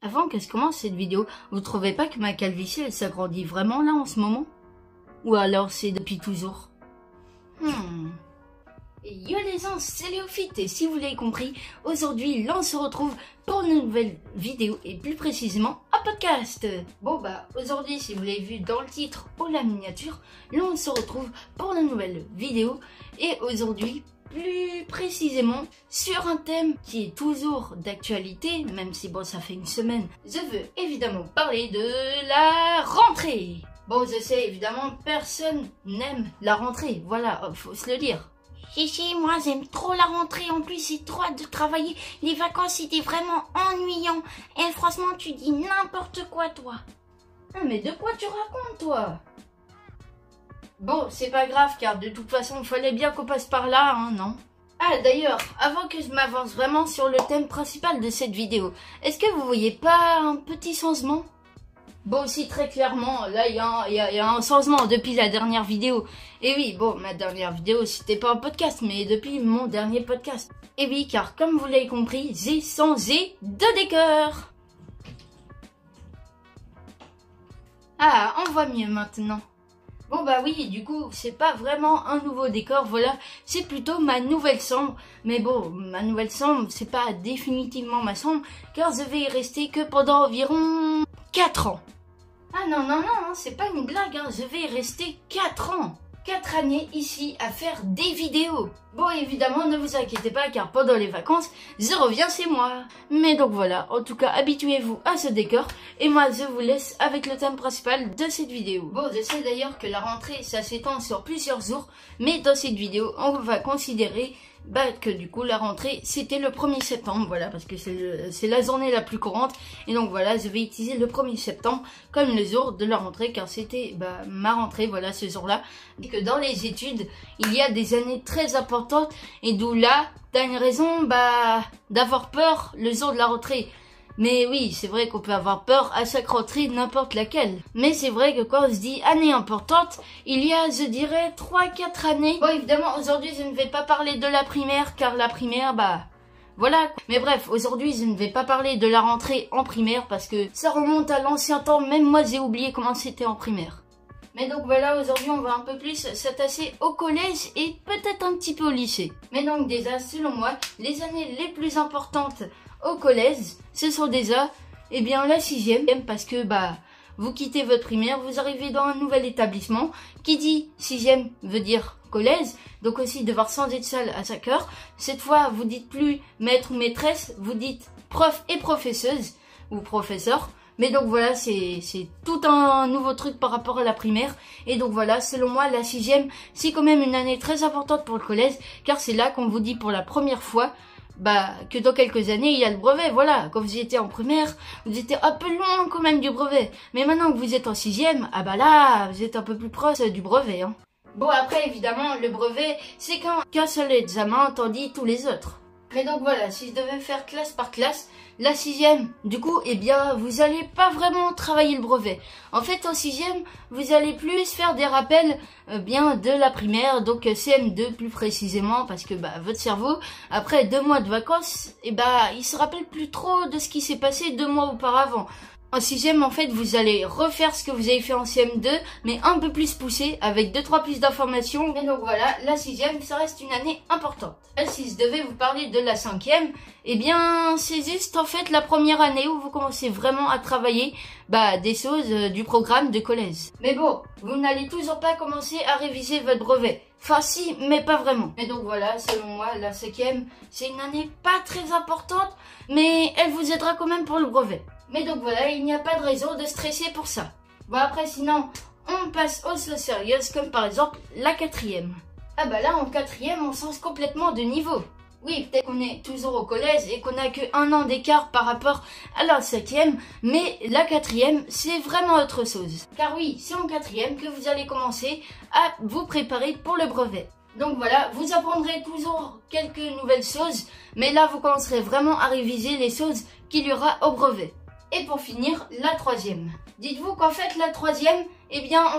Avant que je commence cette vidéo, vous trouvez pas que ma calvitie elle s'agrandit vraiment là en ce moment? Ou alors c'est depuis toujours? Yo les gens, c'est Léophyte et si vous l'avez compris, aujourd'hui là on se retrouve pour une nouvelle vidéo et plus précisément un podcast. Bon aujourd'hui si vous l'avez vu dans le titre ou la miniature, là on se retrouve pour une nouvelle vidéo et aujourd'hui plus précisément sur un thème qui est toujours d'actualité, même si bon ça fait une semaine. Je veux évidemment parler de la rentrée. Bon je sais évidemment personne n'aime la rentrée, voilà, faut se le dire. Si, moi j'aime trop la rentrée, en plus c'est trop hâte de travailler, les vacances c'était vraiment ennuyant. Et franchement tu dis n'importe quoi toi. Ah mais de quoi tu racontes toi? Bon c'est pas grave car de toute façon il fallait bien qu'on passe par là, hein, non? Ah d'ailleurs, avant que je m'avance vraiment sur le thème principal de cette vidéo, est-ce que vous voyez pas un petit changement? Bon aussi très clairement, là il y a un changement depuis la dernière vidéo. Et oui, bon, ma dernière vidéo c'était pas un podcast, mais depuis mon dernier podcast. Et oui, car comme vous l'avez compris, j'ai changé de décor. Ah, on voit mieux maintenant. Bon bah oui, du coup, c'est pas vraiment un nouveau décor, voilà, c'est plutôt ma nouvelle chambre. Mais bon, ma nouvelle chambre, c'est pas définitivement ma chambre, car je vais y rester que pendant environ 4 ans. Ah non, c'est pas une blague, hein. Je vais y rester 4 ans. 4 années ici à faire des vidéos. Bon, évidemment, ne vous inquiétez pas, car pendant les vacances, je reviens chez moi. Mais donc voilà, en tout cas, habituez-vous à ce décor. Et moi, je vous laisse avec le thème principal de cette vidéo. Bon, je sais d'ailleurs que la rentrée, ça s'étend sur plusieurs jours. Mais dans cette vidéo, on va considérer que du coup la rentrée c'était le 1er septembre, voilà, parce que c'est la journée la plus courante et donc voilà, je vais utiliser le 1er septembre comme le jour de la rentrée car c'était ma rentrée, voilà, ce jour-là. Et que dans les études il y a des années très importantes et d'où là t'as une raison d'avoir peur le jour de la rentrée. Mais oui, c'est vrai qu'on peut avoir peur à chaque rentrée, n'importe laquelle. Mais c'est vrai que quand on se dit année importante, il y a, je dirais, 3-4 années. Bon, évidemment, aujourd'hui, je ne vais pas parler de la primaire, car la primaire, voilà. Mais bref, aujourd'hui, je ne vais pas parler de la rentrée en primaire, parce que ça remonte à l'ancien temps. Même moi, j'ai oublié comment c'était en primaire. Mais donc voilà, aujourd'hui, on va un peu plus s'attacher au collège et peut-être un petit peu au lycée. Mais donc déjà, selon moi, les années les plus importantes au collège, ce sont déjà, la 6e, parce que, vous quittez votre primaire, vous arrivez dans un nouvel établissement. Qui dit 6e veut dire collège, donc aussi devoir changer de salle à chaque heure. Cette fois, vous dites plus maître ou maîtresse, vous dites prof et professeuse, ou professeur. Mais donc voilà, c'est tout un nouveau truc par rapport à la primaire. Et donc voilà, selon moi, la 6e, c'est quand même une année très importante pour le collège, car c'est là qu'on vous dit pour la première fois que dans quelques années, il y a le brevet, voilà. Quand vous étiez en primaire, vous étiez un peu loin quand même du brevet. Mais maintenant que vous êtes en 6e, là, vous êtes un peu plus proche du brevet, hein. Bon, après, évidemment, le brevet, c'est qu'un seul examen, tandis tous les autres. Mais donc voilà, si je devais faire classe par classe, la 6e, du coup, vous allez pas vraiment travailler le brevet. En fait, en 6e, vous allez plus faire des rappels de la primaire, donc CM2 plus précisément, parce que votre cerveau, après 2 mois de vacances, il se rappelle plus trop de ce qui s'est passé 2 mois auparavant. En 6e, en fait, vous allez refaire ce que vous avez fait en CM2, mais un peu plus poussé, avec 2-3 plus d'informations. Mais donc voilà, la 6e, ça reste une année importante. Et si je devais vous parler de la 5e, c'est juste en fait la première année où vous commencez vraiment à travailler des choses du programme de collège. Mais bon, vous n'allez toujours pas commencer à réviser votre brevet. Enfin si, mais pas vraiment. Mais donc voilà, selon moi, la 5e, c'est une année pas très importante, mais elle vous aidera quand même pour le brevet. Mais donc voilà, il n'y a pas de raison de stresser pour ça. Bon après sinon, on passe aux choses sérieuses comme par exemple la 4e. Là en 4e, on change complètement de niveau. Oui, peut-être qu'on est toujours au collège et qu'on n'a que 1 an d'écart par rapport à la 5e, mais la 4e, c'est vraiment autre chose. Car oui, c'est en 4e que vous allez commencer à vous préparer pour le brevet. Donc voilà, vous apprendrez toujours quelques nouvelles choses, mais là vous commencerez vraiment à réviser les choses qu'il y aura au brevet. Et pour finir, la 3e. Dites-vous qu'en fait la 3e,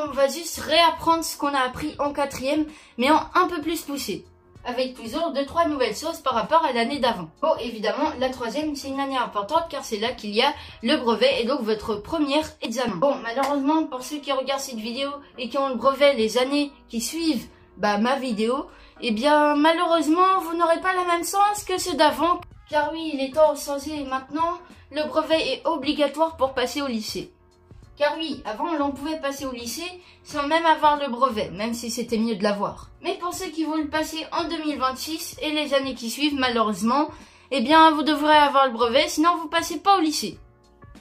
on va juste réapprendre ce qu'on a appris en 4e, mais en un peu plus poussé. avec toujours 2-3 nouvelles choses par rapport à l'année d'avant. Bon, évidemment, la troisième, c'est une année importante car c'est là qu'il y a le brevet et donc votre premier examen. Bon, malheureusement, pour ceux qui regardent cette vidéo et qui ont le brevet les années qui suivent ma vidéo, eh bien, malheureusement, vous n'aurez pas la même chance que ceux d'avant. Car oui, il est temps de changer maintenant, le brevet est obligatoire pour passer au lycée. Car oui, avant, on pouvait passer au lycée sans même avoir le brevet, même si c'était mieux de l'avoir. Mais pour ceux qui vont le passer en 2026 et les années qui suivent, malheureusement, eh bien, vous devrez avoir le brevet, sinon vous passez pas au lycée.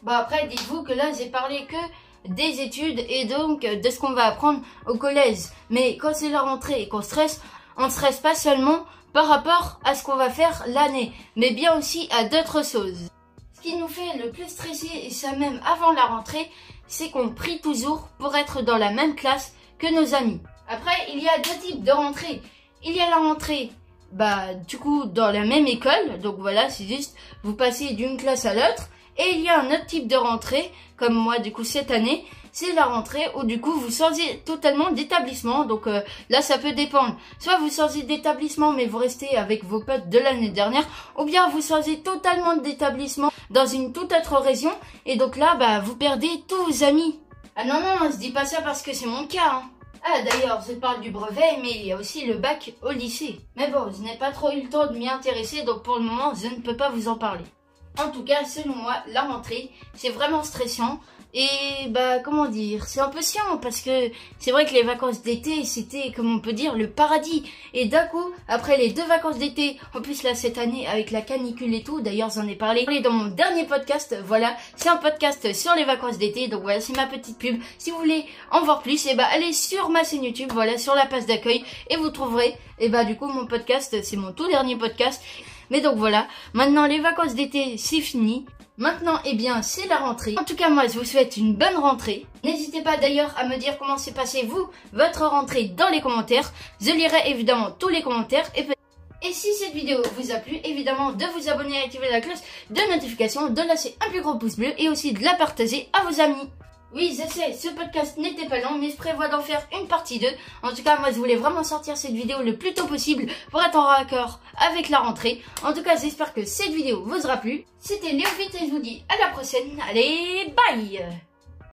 Bon, après, dites-vous que là, j'ai parlé que des études et donc de ce qu'on va apprendre au collège. Mais quand c'est la rentrée et qu'on stresse, on ne stresse pas seulement par rapport à ce qu'on va faire l'année, mais bien aussi à d'autres choses. Ce qui nous fait le plus stresser, et ça même avant la rentrée, c'est qu'on prie toujours pour être dans la même classe que nos amis. Après, il y a deux types de rentrée. Il y a la rentrée, du coup, dans la même école. Donc voilà, c'est juste, vous passez d'une classe à l'autre. Et il y a un autre type de rentrée, comme moi, du coup, cette année, c'est la rentrée où, du coup, vous changez totalement d'établissement. Donc là, ça peut dépendre. Soit vous changez d'établissement, mais vous restez avec vos potes de l'année dernière. Ou bien vous changez totalement d'établissement dans une toute autre région. Et donc là, vous perdez tous vos amis. Ah non, non, je dis pas ça parce que c'est mon cas, hein. Ah d'ailleurs, je parle du brevet, mais il y a aussi le bac au lycée. Mais bon, je n'ai pas trop eu le temps de m'y intéresser, donc pour le moment, je ne peux pas vous en parler. En tout cas, selon moi, la rentrée, c'est vraiment stressant. Et comment dire, c'est un peu chiant parce que c'est vrai que les vacances d'été, c'était, comme on peut dire, le paradis. Et d'un coup, après les 2 vacances d'été, en plus là cette année avec la canicule et tout, d'ailleurs j'en ai parlé dans mon dernier podcast, voilà, c'est un podcast sur les vacances d'été, donc voilà, c'est ma petite pub. Si vous voulez en voir plus, allez sur ma chaîne YouTube, voilà, sur la page d'accueil, et vous trouverez, du coup mon podcast, c'est mon tout dernier podcast. Mais donc voilà, maintenant les vacances d'été, c'est fini. Maintenant, c'est la rentrée. En tout cas, moi, je vous souhaite une bonne rentrée. N'hésitez pas d'ailleurs à me dire comment s'est passé, vous, votre rentrée dans les commentaires. Je lirai évidemment tous les commentaires. Et si cette vidéo vous a plu, évidemment, de vous abonner et activer la cloche de notification, de lâcher un plus gros pouce bleu et aussi de la partager à vos amis. Oui, je sais, ce podcast n'était pas long, mais je prévois d'en faire une partie 2. En tout cas, moi, je voulais vraiment sortir cette vidéo le plus tôt possible pour être en raccord avec la rentrée. En tout cas, j'espère que cette vidéo vous aura plu. C'était Léovite et je vous dis à la prochaine. Allez, bye!